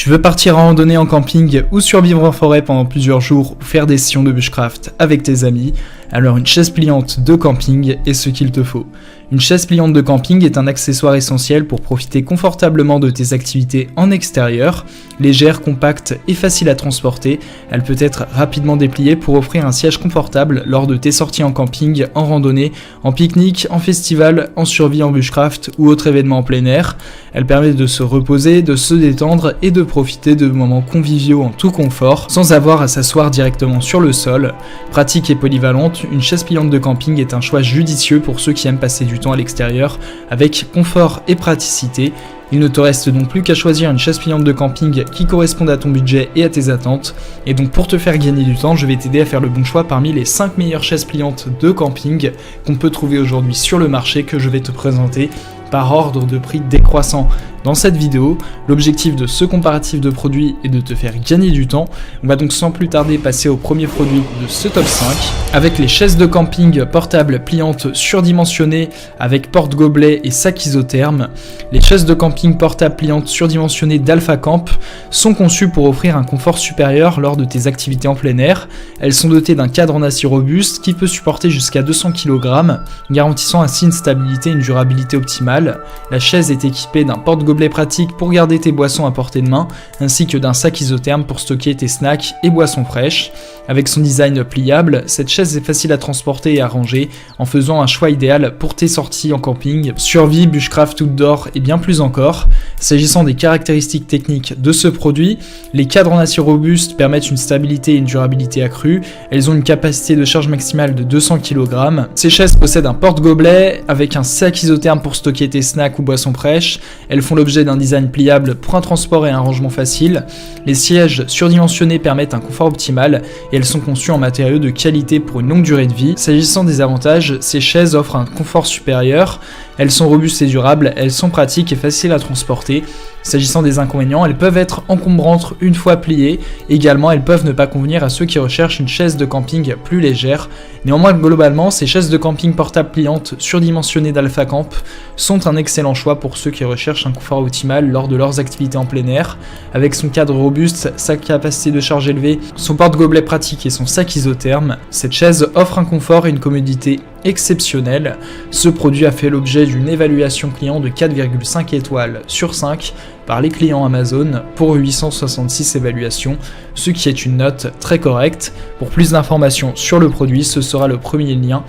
Tu veux partir en randonnée en camping ou survivre en forêt pendant plusieurs jours ou faire des sessions de bushcraft avec tes amis? Alors une chaise pliante de camping est ce qu'il te faut. Une chaise pliante de camping est un accessoire essentiel pour profiter confortablement de tes activités en extérieur. Légère, compacte et facile à transporter, elle peut être rapidement dépliée pour offrir un siège confortable lors de tes sorties en camping, en randonnée, en pique-nique, en festival, en survie en bushcraft ou autre événement en plein air. Elle permet de se reposer, de se détendre et de profiter de moments conviviaux en tout confort, sans avoir à s'asseoir directement sur le sol. Pratique et polyvalente, une chaise pliante de camping est un choix judicieux pour ceux qui aiment passer du temps à l'extérieur, avec confort et praticité. Il ne te reste donc plus qu'à choisir une chaise pliante de camping qui corresponde à ton budget et à tes attentes. Et donc pour te faire gagner du temps, je vais t'aider à faire le bon choix parmi les 5 meilleures chaises pliantes de camping qu'on peut trouver aujourd'hui sur le marché, que je vais te présenter par ordre de prix décroissant. Dans cette vidéo, l'objectif de ce comparatif de produits est de te faire gagner du temps. On va donc sans plus tarder passer au premier produit de ce top 5, avec les chaises de camping portables pliantes surdimensionnées avec porte-gobelet et sac isotherme. Les chaises de camping portables pliantes surdimensionnées d'Alpha Camp sont conçues pour offrir un confort supérieur lors de tes activités en plein air. Elles sont dotées d'un cadre en acier robuste qui peut supporter jusqu'à 200 kg, garantissant ainsi une stabilité et une durabilité optimale. La chaise est équipée d'un porte-gobelet pratique pour garder tes boissons à portée de main, ainsi que d'un sac isotherme pour stocker tes snacks et boissons fraîches. Avec son design pliable, cette chaise est facile à transporter et à ranger, en faisant un choix idéal pour tes sorties en camping, survie, bushcraft, outdoor et bien plus encore. S'agissant des caractéristiques techniques de ce produit, les cadres en acier robuste permettent une stabilité et une durabilité accrue. Elles ont une capacité de charge maximale de 200 kg. Ces chaises possèdent un porte-gobelet avec un sac isotherme pour stocker tes snacks ou boissons fraîches. Elles font l'objet d'un design pliable pour un transport et un rangement facile. Les sièges surdimensionnés permettent un confort optimal et elles sont conçues en matériaux de qualité pour une longue durée de vie. S'agissant des avantages, ces chaises offrent un confort supérieur. Elles sont robustes et durables, elles sont pratiques et faciles à transporter. S'agissant des inconvénients, elles peuvent être encombrantes une fois pliées. Également, elles peuvent ne pas convenir à ceux qui recherchent une chaise de camping plus légère. Néanmoins, globalement, ces chaises de camping portables pliantes surdimensionnées d'Alpha Camp sont un excellent choix pour ceux qui recherchent un confort optimal lors de leurs activités en plein air. Avec son cadre robuste, sa capacité de charge élevée, son porte-gobelet pratique et son sac isotherme, cette chaise offre un confort et une commodité exceptionnelle. Ce produit a fait l'objet d'une évaluation client de 4,5 étoiles sur 5 par les clients Amazon pour 866 évaluations, ce qui est une note très correcte. Pour plus d'informations sur le produit, ce sera le premier lien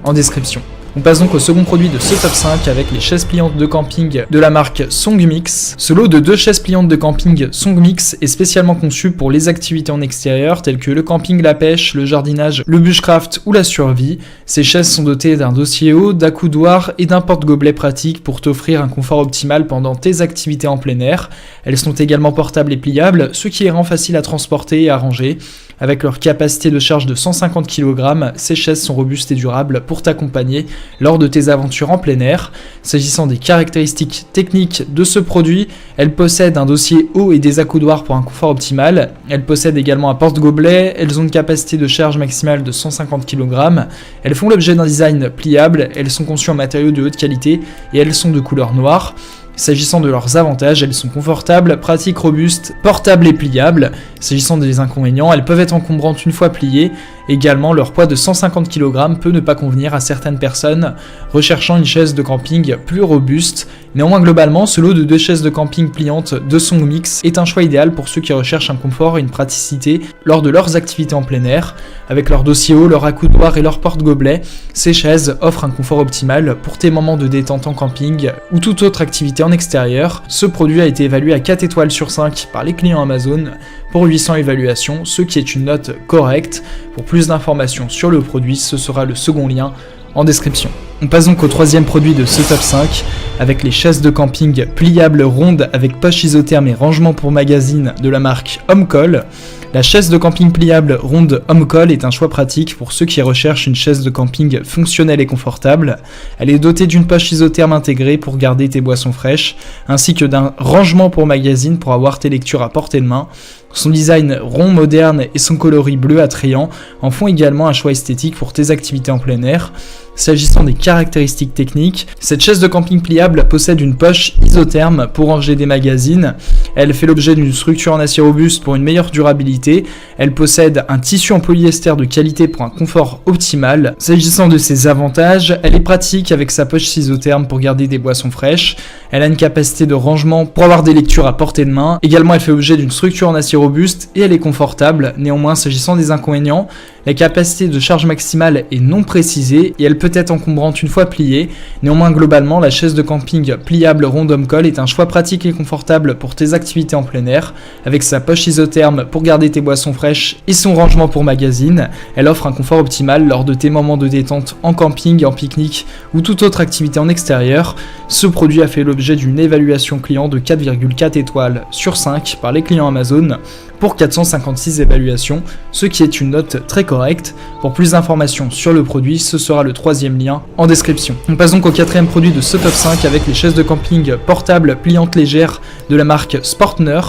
en description. On passe donc au second produit de ce top 5 avec les chaises pliantes de camping de la marque Songmix. Ce lot de 2 chaises pliantes de camping Songmix est spécialement conçu pour les activités en extérieur telles que le camping, la pêche, le jardinage, le bushcraft ou la survie. Ces chaises sont dotées d'un dossier haut, d'accoudoirs et d'un porte-gobelet pratique pour t'offrir un confort optimal pendant tes activités en plein air. Elles sont également portables et pliables, ce qui les rend faciles à transporter et à ranger. Avec leur capacité de charge de 150 kg, ces chaises sont robustes et durables pour t'accompagner lors de tes aventures en plein air. S'agissant des caractéristiques techniques de ce produit, elles possèdent un dossier haut et des accoudoirs pour un confort optimal. Elles possèdent également un porte-gobelet, elles ont une capacité de charge maximale de 150 kg. Elles font l'objet d'un design pliable, elles sont conçues en matériaux de haute qualité et elles sont de couleur noire. S'agissant de leurs avantages, elles sont confortables, pratiques, robustes, portables et pliables. S'agissant des inconvénients, elles peuvent être encombrantes une fois pliées. Également, leur poids de 150 kg peut ne pas convenir à certaines personnes recherchant une chaise de camping plus robuste. Néanmoins, globalement, ce lot de 2 chaises de camping pliantes de Songmix est un choix idéal pour ceux qui recherchent un confort et une praticité lors de leurs activités en plein air. Avec leur dossier haut, leur accoudoir et leur porte-gobelet, ces chaises offrent un confort optimal pour tes moments de détente en camping ou toute autre activité en extérieur. Ce produit a été évalué à 4 étoiles sur 5 par les clients Amazon pour 800 évaluations, ce qui est une note correcte. Pour plus d'informations sur le produit, ce sera le second lien en description. On passe donc au troisième produit de ce top 5 avec les chaises de camping pliables rondes avec poche isotherme et rangement pour magazine de la marque Homecall. La chaise de camping pliable ronde Homecall est un choix pratique pour ceux qui recherchent une chaise de camping fonctionnelle et confortable. Elle est dotée d'une poche isotherme intégrée pour garder tes boissons fraîches, ainsi que d'un rangement pour magazine pour avoir tes lectures à portée de main. Son design rond, moderne et son coloris bleu attrayant en font également un choix esthétique pour tes activités en plein air. S'agissant des caractéristiques techniques, cette chaise de camping pliable possède une poche isotherme pour ranger des magazines. Elle fait l'objet d'une structure en acier robuste pour une meilleure durabilité. Elle possède un tissu en polyester de qualité pour un confort optimal. S'agissant de ses avantages, elle est pratique avec sa poche isotherme pour garder des boissons fraîches. Elle a une capacité de rangement pour avoir des lectures à portée de main. Également, elle fait l'objet d'une structure en acier robuste et elle est confortable. Néanmoins, s'agissant des inconvénients, la capacité de charge maximale est non précisée et elle peut être encombrante une fois pliée. Néanmoins, globalement, la chaise de camping pliable Rondom Coll est un choix pratique et confortable pour tes activités en plein air. Avec sa poche isotherme pour garder tes boissons fraîches et son rangement pour magazine, elle offre un confort optimal lors de tes moments de détente en camping, en pique-nique ou toute autre activité en extérieur. Ce produit a fait l'objet d'une évaluation client de 4,4 étoiles sur 5 par les clients Amazon pour 456 évaluations, ce qui est une note très correcte. Pour plus d'informations sur le produit, ce sera le troisième lien en description. On passe donc au quatrième produit de ce top 5 avec les chaises de camping portables pliantes légères de la marque Sportner.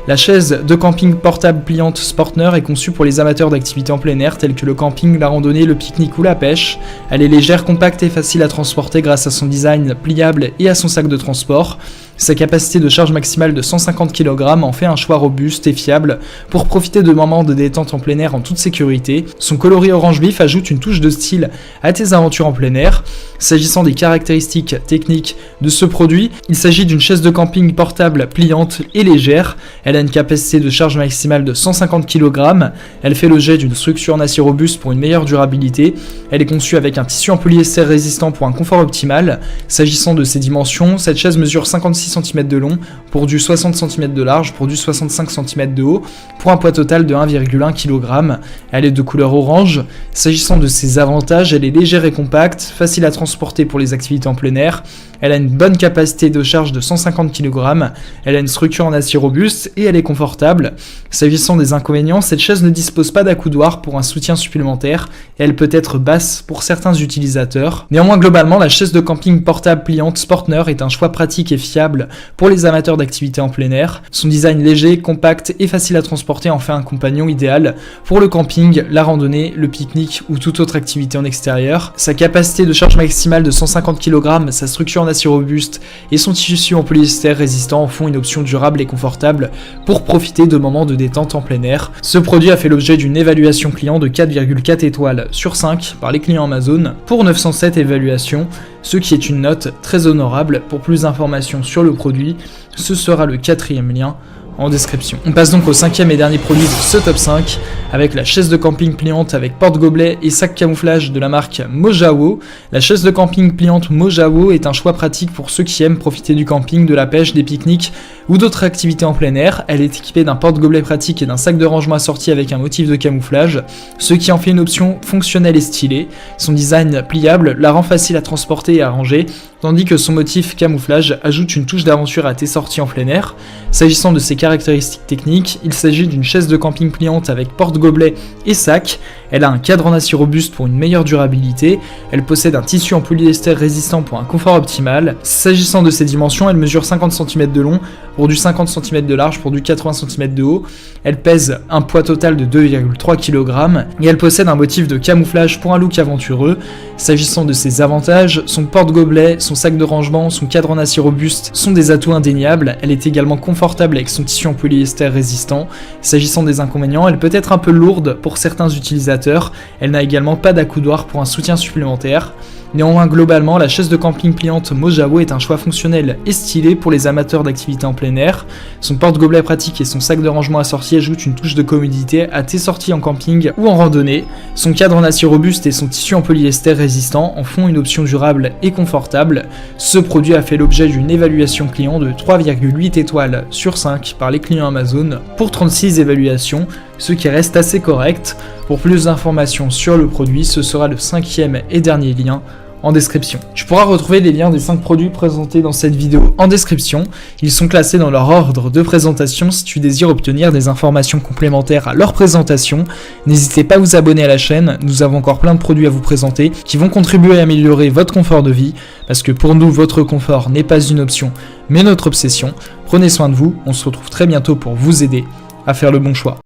La chaise de camping portable pliante Sportner est conçue pour les amateurs d'activités en plein air telles que le camping, la randonnée, le pique-nique ou la pêche. Elle est légère, compacte et facile à transporter grâce à son design pliable et à son sac de transport. Sa capacité de charge maximale de 150 kg en fait un choix robuste et fiable pour profiter de moments de détente en plein air en toute sécurité. Son coloris orange vif ajoute une touche de style à tes aventures en plein air. S'agissant des caractéristiques techniques de ce produit, il s'agit d'une chaise de camping portable pliante et légère. Elle a une capacité de charge maximale de 150 kg. Elle fait l'objet d'une structure en acier robuste pour une meilleure durabilité. Elle est conçue avec un tissu en polyester résistant pour un confort optimal. S'agissant de ses dimensions, cette chaise mesure 56 cm de long pour du 60 cm de large pour du 65 cm de haut pour un poids total de 1,1 kg. Elle est de couleur orange. S'agissant de ses avantages, elle est légère et compacte, facile à transporter pour les activités en plein air. Elle a une bonne capacité de charge de 150 kg. Elle a une structure en acier robuste et elle est confortable. S'agissant des inconvénients, cette chaise ne dispose pas d'accoudoir pour un soutien supplémentaire et elle peut être basse pour certains utilisateurs. Néanmoins, globalement, la chaise de camping portable pliante Sportner est un choix pratique et fiable pour les amateurs d'activités en plein air. Son design léger, compact et facile à transporter en fait un compagnon idéal pour le camping, la randonnée, le pique-nique ou toute autre activité en extérieur. Sa capacité de charge maximale de 150 kg, sa structure en acier robuste et son tissu en polyester résistant en font une option durable et confortable pour profiter de moments de détente en plein air. Ce produit a fait l'objet d'une évaluation client de 4,4 étoiles sur 5 par les clients Amazon pour 907 évaluations, ce qui est une note très honorable. Pour plus d'informations sur le produit, ce sera le quatrième lien en description. On passe donc au cinquième et dernier produit de ce top 5 avec la chaise de camping pliante avec porte-gobelet et sac camouflage de la marque Mojao. La chaise de camping pliante Mojao est un choix pratique pour ceux qui aiment profiter du camping, de la pêche, des pique-niques ou d'autres activités en plein air. Elle est équipée d'un porte-gobelet pratique et d'un sac de rangement assorti avec un motif de camouflage, ce qui en fait une option fonctionnelle et stylée. Son design pliable la rend facile à transporter et à ranger, tandis que son motif camouflage ajoute une touche d'aventure à tes sorties en plein air. S'agissant de ses caractéristiques techniques, il s'agit d'une chaise de camping pliante avec porte-gobelet et sac. Elle a un cadre en acier robuste pour une meilleure durabilité. Elle possède un tissu en polyester résistant pour un confort optimal. S'agissant de ses dimensions, elle mesure 50 cm de long pour du 50 cm de large pour du 80 cm de haut. Elle pèse un poids total de 2,3 kg et elle possède un motif de camouflage pour un look aventureux. S'agissant de ses avantages, son porte-gobelet, son sac de rangement, son cadre en acier robuste sont des atouts indéniables. Elle est également confortable avec son tissu en polyester résistant. S'agissant des inconvénients, elle peut être un peu lourde pour certains utilisateurs. Elle n'a également pas d'accoudoir pour un soutien supplémentaire. Néanmoins, globalement, la chaise de camping pliante Mojao est un choix fonctionnel et stylé pour les amateurs d'activités en plein air. Son porte-gobelet pratique et son sac de rangement assorti ajoutent une touche de commodité à tes sorties en camping ou en randonnée. Son cadre en acier robuste et son tissu en polyester résistant en font une option durable et confortable. Ce produit a fait l'objet d'une évaluation client de 3,8 étoiles sur 5 par les clients Amazon pour 36 évaluations, ce qui reste assez correct. Pour plus d'informations sur le produit, ce sera le cinquième et dernier lien en description. Tu pourras retrouver les liens des 5 produits présentés dans cette vidéo en description. Ils sont classés dans leur ordre de présentation si tu désires obtenir des informations complémentaires à leur présentation. N'hésitez pas à vous abonner à la chaîne, nous avons encore plein de produits à vous présenter qui vont contribuer à améliorer votre confort de vie, parce que pour nous, votre confort n'est pas une option, mais notre obsession. Prenez soin de vous, on se retrouve très bientôt pour vous aider à faire le bon choix.